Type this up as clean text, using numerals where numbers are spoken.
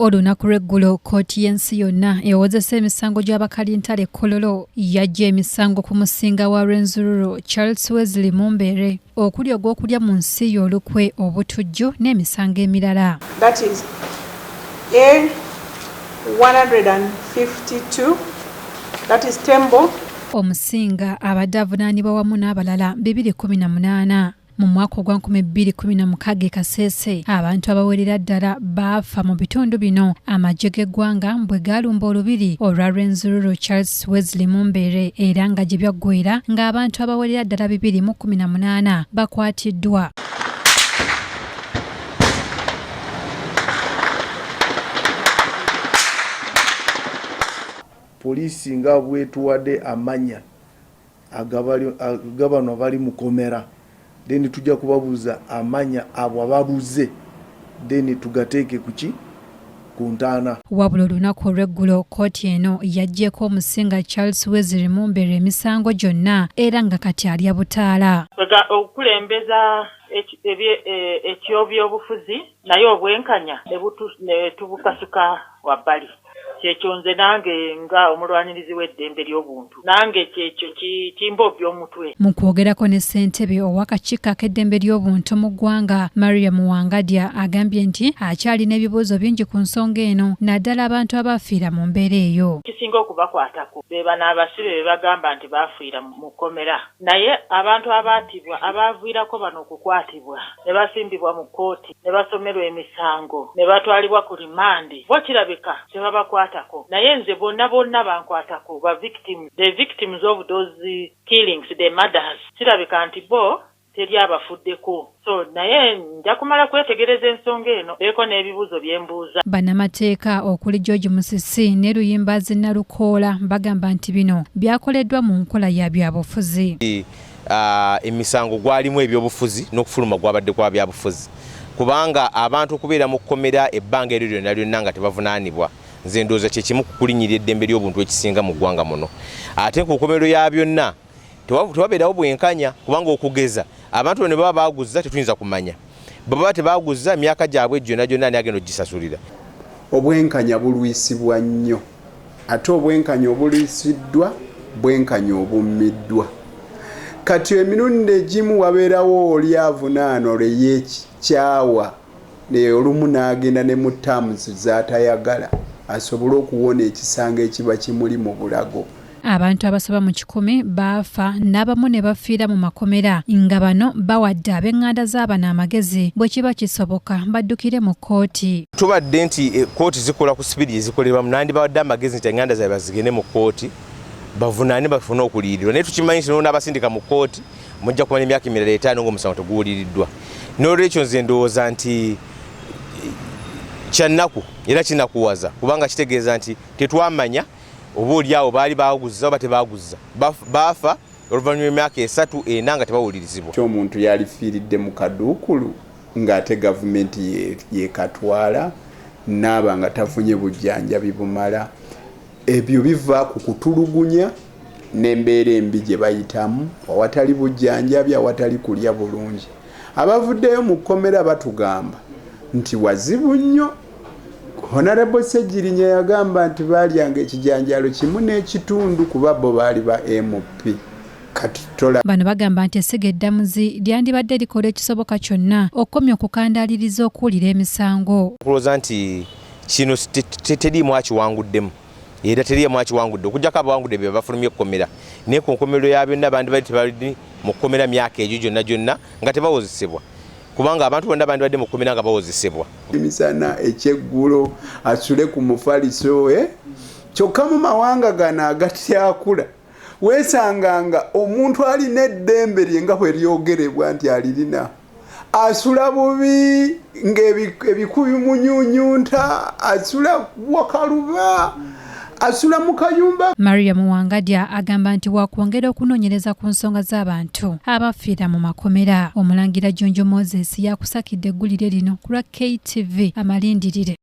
Olunaku lw'eggulo kkooti y'ensi yonna ewozesa emisango gy'abakalintale Kololo yaggya emisango ku Musinga wa Rwenzururu Charles Wesley Mumbere okuli ogw'okulya mu nsi y'olukwe obutujju n'emisango emirala. That is A152, that is Tembo. Omusinga abadde avunaanibwa wamu n'abalala 218. Mu mwaka ogwa 2016 Kasese abantu abawerera ddala baafa mu bitundu bino amagye g'eggwanga bwe gaalumba olubiri olwa Rwenzururu Charles Wesley Mumbere era nga gye byaggweera ng'abantu abawerera ddala 218 bakwatiddwa. Poliisi nga bwetuwadde amanya agabano bali mu komera, then tujja kubabuuza amanya abo ababuze, then tugateeke kuki ku ntaana. Wabula olunaku olw'eggulo kkooti eno yaggyeko Omusinga Charles Wesley Mumbere emisango gyonna era nga kati alya butaala. Okukulembeza eky'obyobufuzi naye obwenkanya ne tubukasuka wabbali. Kyekyo nze nange nga omulwanirizi w'eddembe ly'obuntu nange kyekyo kimbobya omutwe. Mu kwogerako ne ssentebe ow'akakiiko ak'eddembe ly'obuntu mu ggwanga Mariam Wangandye agambye nti akyalina ebibuuzo bingi ku nsonga eno naddala abantu abafiira mu mbeera eyo. Kisinga okubakwatako be bano abasibe be bagamba nti baafiira mu kkomera, naye abantu abaatibwa abaaviirako bano okukwatibwa ne basimbibwa mu kkooti ne basomerwa emisango ne batwalibwa ku rimandi bo kirabika tebabakwata. Naye nze bonna bankwatako ba victims, the victims of those killings, the murders. Kirabika nti bo teri abafuddeko. So naye nja kumala kwetegereza ensonga eno beeko n'ebibuuzo byembuuza. Bannamateeka okuli George musisi ne luyimbazi nalukoola bagamba nti bino byakoleddwa mu nkola ya byabufuzi. Emisango gwalimu ebyobufuzi n'okufuluma gwabadde kwa byabufuzi kubanga abantu okubeera mu kkomera ebbanga eryo lyonna lyonna nga tebavunaanibwa nze ndowooza kye kimu kukulinyirira eddembe ly'obuntu ekisinga mu ggwanga muno. Ate ku nkomerero ya byonna tewabeerawo bwenkanya kubanga okugeza abantu bano baba baaguzza tetuyinza kumanya, baba tebaaguzza emyaka gyabwe gyonna gyonna ani agenda ogisasulira. Obwenkanya bulwisibwa nnyo, ate obwenkanya obulwisiddwa bwenkanya obummiddwa. Kati emirundi egimu wabeerawo oli avunaana olwo ey'ekikyawa olumu n'agenda ne mu terms z'atayagala asobole okuwona ekisanga ekiba kimuli mu bulago. Abantu abasoba mu 100 baafa n'abamu ne bafiira mu makomera nga bano bawadde ab'eŋŋanda z'abano amagezi bwe kiba kisoboka baddukire mu kkooti. Tubadde nti kkooti zikola ku sipidi ezikolerwamu nandi bawadde amagezi nti eŋŋanda zaabwe bazigende mu kkooti bavunaane bafune okuliyirirwa, naye tukimanyi nti n'abasindika mu kkooti mujja kumanya emyaka emirala 5 ng'omusango teguwuliriddwa. N'olwekyo nze ndowooza nti kyannaku era kinakuwaza kubanga kitegeeza nti tetwamanya oba oliawo baali baaguzza oba tebaaguzza baafa oluvannyuma emyaka 3 4 nga tebawulirizibwa. Omuntu yalifiiridde mu kaduukulu ng'ate gavumenti yeekatwala naaba nga tafunye bujjanjabi bumala. Ebyo biva ku kutulugunya n'embeera embi gye bayitamu awatali bujjanjabi awatali kulya bulungi. Abavuddeyo mu kkomera batugamba nti wazibu nnyo. Honorable Sejjirinya yagamba nti baalyanga ekijanjalo kimu n'ekitundu kuba bo baali ba MP. Bano bagamba nti essega eddamuzi lyandibadde likola ekisoboka kyonna okukomya okukandaaliriza okuwulira emisango. Okulowooza nti kino teriimu akiwanguddemu era teriimu akiwangudde okujjako abawangudde be bafulumye ekkomera, naye ku nkomerero ya byonna bandi bali tebali mu kkomera myaka egyo gyonna nga tebawozesebwa kubanga abantu bonna bandibadde mu kkomera nga bawozesebwa. Emisana ekyeggulo asule ku mufaliso kyokka mu mawanga gano agatyakula weesanganga omuntu alina eddembe lye nga bwe lyogerebwa nti alirina asula bubi ng'ebikubi munyunyunta asula wakaluba asula mu kayumba. Mariam Wangandye agamba nti wakwongera okunoonyereza ku nsonga z'abantu abafiira mu makomera. Omulangira Jonjo Moses yakusakidde eggulire lino ku lwa KTV amalindirire.